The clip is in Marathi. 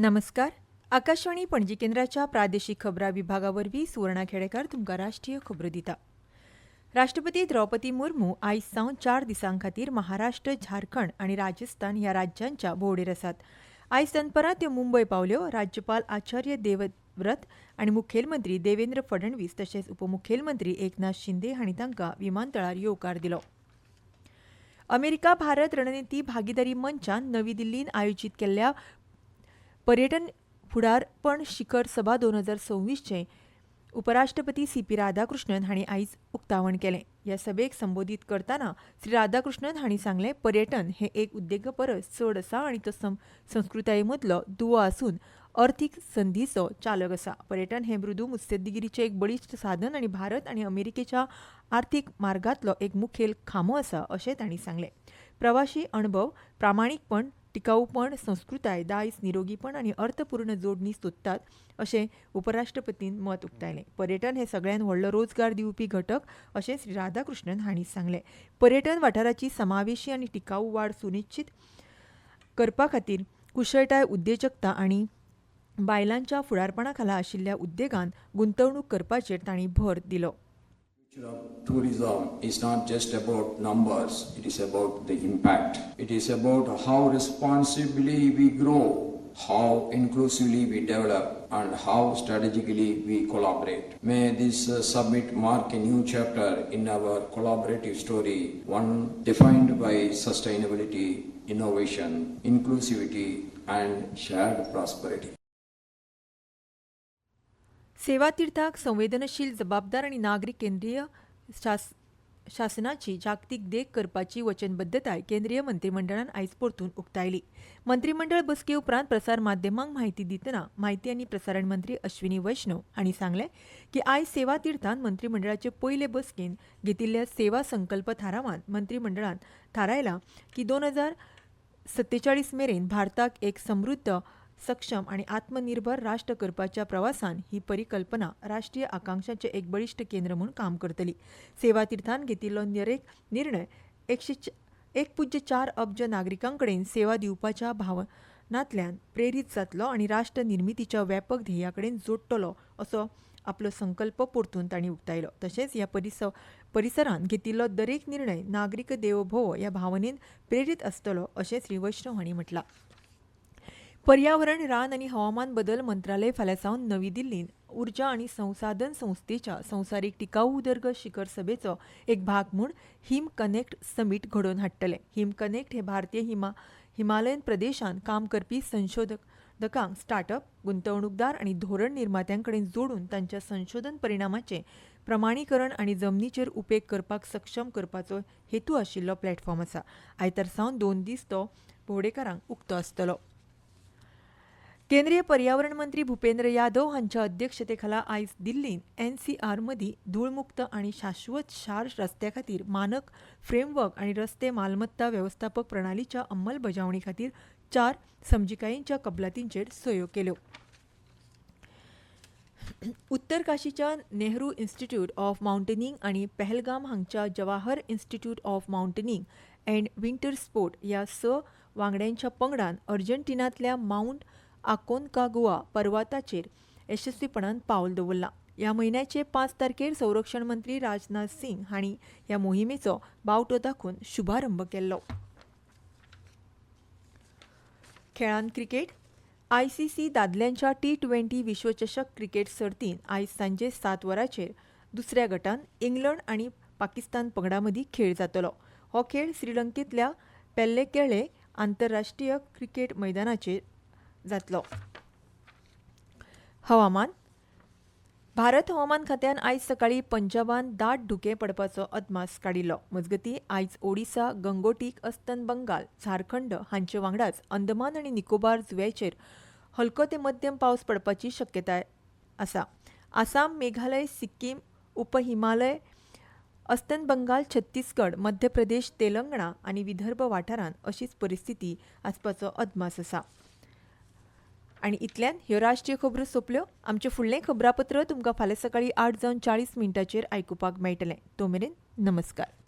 नमस्कार. आकाशवाणी पणजी केंद्राच्या प्रादेशीक खबरां विभागावरवीं सुवर्णा खेडेकार तुमकां राष्ट्रीय खबरो दिता. राष्ट्रपती द्रौपदी मुर्मू आयज सावन 4 दिसां खातीर महाराष्ट्र, झारखंड आनी राजस्थान ह्या राज्यांच्या भोंवडेर आसात. आयज दनपारां त्यो मुंबय पावल्यो. राज्यपाल आचार्य देवव्रत आनी मुखेलमंत्री देवेंद्र फडणवीस तशेंच उपमुखेलमंत्री एकनाथ शिंदे हांणी तांकां विमानतळार येवकार दिलो. अमेरिका भारत रणनीती भागीदारी मंचान नवी दिल्लींत आयोजीत केल्ल्या पर्यटन फुडारपण शिखर सभा 2026 उपराष्ट्रपती सीपी राधाकृष्णन हांणी आयज उक्तावण केलें. ह्या सभेक संबोधीत करतना श्री राधाकृष्णन हांणी सांगलें, पर्यटन हें एक उद्देगा परस चड आसा आनी तो संस्कृताये मदलो दुवो आसून अर्थीक संधीचो चालक आसा. पर्यटन हें मृदू मुत्सद्देगिरीचें एक बळिश्ट साधन आनी भारत आनी अमेरिकेच्या आर्थीक मार्गांतलो एक मुखेल खांबो आसा अशें तांणी सांगलें. प्रवाशी अणभव, प्रामाणीकपण, टिकाऊपण, संस्कृताय, दायज, निरोगीपण आनी अर्थपूर्ण जोडणी सोदतात अशें उपराष्ट्रपतीन मत उक्तायलें. पर्यटन हें सगळ्यांत व्हडलो रोजगार दिवपी घटक अशें श्री राधाकृष्णन हांणी सांगलें. पर्यटन वाठाराची समावेशी आनी टिकाऊ वाड सुनिश्चित करपा खातीर कुशळटाय, उद्देजकता आनी बायलांच्या फुडारपणा खाला आशिल्ल्या उद्देगांत गुंतवणूक करपाचेर तांणी भर दिलो. Tourism is not just about numbers, it is about the impact. It is about how responsibly we grow, how inclusively we develop, and how strategically we collaborate. May this summit mark a new chapter in our collaborative story, one defined by sustainability, innovation, inclusivity, and shared prosperity. सेवा तीर्थाक संवेदनशील, जबाबदार आनी नागरीक केंद्रीय शासनाची जागतीक देख करपाची वचनबद्धताय केंद्रीय मंत्रिमंडळान आयज परतून उक्तायली. मंत्रिमंडळ बसके उपरांत प्रसार माध्यमांक म्हायती दितना म्हायती आनी प्रसारण मंत्री अश्विनी वैष्णव हांणी सांगलें की आयज सेवा तीर्थांत मंत्रिमंडळाचे पयले बसकेंत घेतिल्ल्या सेवा संकल्प थारावांत मंत्रिमंडळान थारायला की 2047 मेरेन भारताक एक समृद्ध, सक्षम आणि आत्मनिर्भर राष्ट्र करपाच्या प्रवासान ही परिकल्पना राष्ट्रीय आकांक्षांचे एक बळिश्ट केंद्र म्हणून काम करतली. सेवा तीर्थान घेतिल्लो निर्णय 1.4 अब्ज नागरिकां कडेन सेवा दिवपाच्या भावनांतल्यान प्रेरीत जातलो आनी राष्ट्र निर्मितीच्या व्यापक ध्येया कडेन जोडटलो असो आपलो संकल्प परतून तांणी उक्तायलो. तशेंच ह्या परिसरांत घेतिल्लो दरेक निर्णय नागरीक देवो भव ह्या भावनेन प्रेरीत आसतलो अशें श्री वैष्णव हांणी म्हटलां. पर्यावरण, रान आनी हवामान बदल मंत्रालय फाल्यां सावन नवी दिल्लींत उर्जा आनी संसाधन संस्थेच्या संवसारीक टिकाऊ उदरगत शिखर सभेचो एक भाग म्हूण हिम कनेक्ट समीट घडोवन हाडटले. हिम कनेक्ट हे भारतीय हिमालयन प्रदेशांत काम करपी संशोधकांक स्टार्टअप, गुंतवणूकदार आनी धोरण निर्मात्यां कडेन जोडून तांच्या संशोधन परिणामाचें प्रमाणीकरण आनी जमनीचेर उपेग करपाक सक्षम करपाचो हेतू आशिल्लो प्लॅटफॉर्म आसा. आयतार सावन 2 दीस तो भोंवडेकारांक उक्तो आसतलो. केंद्रीय पर्यावरण मंत्री भुपेंद्र यादव हांच्या अध्यक्षतेखाला आयज दिल्लींत NCR मदीं धूळमुक्त आनी शाश्वत शार रस्त्या खातीर मानक फ्रेमवर्क आनी रस्ते मालमत्ता वेवस्थापक प्रणालीच्या अंमलबजावणी खातीर 4 समजिकायेंच्या कबलातींचेर सयो केल्यो. उत्तर काशीच्या नेहरू इन्स्टिट्यूट ऑफ माउंटनिंग आनी पहलगाम हांगच्या Jawahar institute of mountaineering and winter sport ह्या 6 वांगड्यांच्या पंगडान अर्जेंटिनांतल्या माउंट आकोनकागुआ पर्वताचेर यशस्वीपणान पावल दवरलां. ह्या म्हयन्याचे 5 तारखेर संरक्षण मंत्री राजनाथ सिंग हांणी ह्या मोहिमेचो बावटो दाखोवन शुभारंभ केल्लो. खेळांत क्रिकेट. ICC दादल्यांच्या T20 विश्वचषक क्रिकेट सर्तींत आयज सांजे 7 वरांचेर दुसऱ्या गटांत इंग्लंड आनी पाकिस्तान पंगडा मदीं खेळ जातलो. हो खेळ श्रीलंकेंतल्या पेल्लेकेळे आंतरराष्ट्रीय क्रिकेट मैदानाचेर जातलो. हवामान. भारत हवामान खात्यान आयज सकाळीं पंजाबान दाट धुकें पडपाचो अदमास काडिल्लो. मजगतीं आयज ओडिसा, गंगोटीक, अस्तंत बंगाल, झारखंड हांचे वांगडाच अंदमान आनी निकोबार जुंव्याचेर हलको ते मध्यम पावस पडपाची शक्यताय आसा. आसाम, मेघालय, सिक्कीम, उपहिमालय, अस्तंत बंगाल, छत्तीसगड, मध्य प्रदेश, तेलंगणा आनी विदर्भ वाठारांत अशीच परिस्थिती आसपाचो अदमास आसा. आनी इतल्यान ह्यो राष्ट्रीय खबरो सोंपल्यो. आमचें फुडलें खबरापत्र तुमकां फाल्यां सकाळीं 8:40 आयकुपाक मेळटलें. तो मेरेन नमस्कार.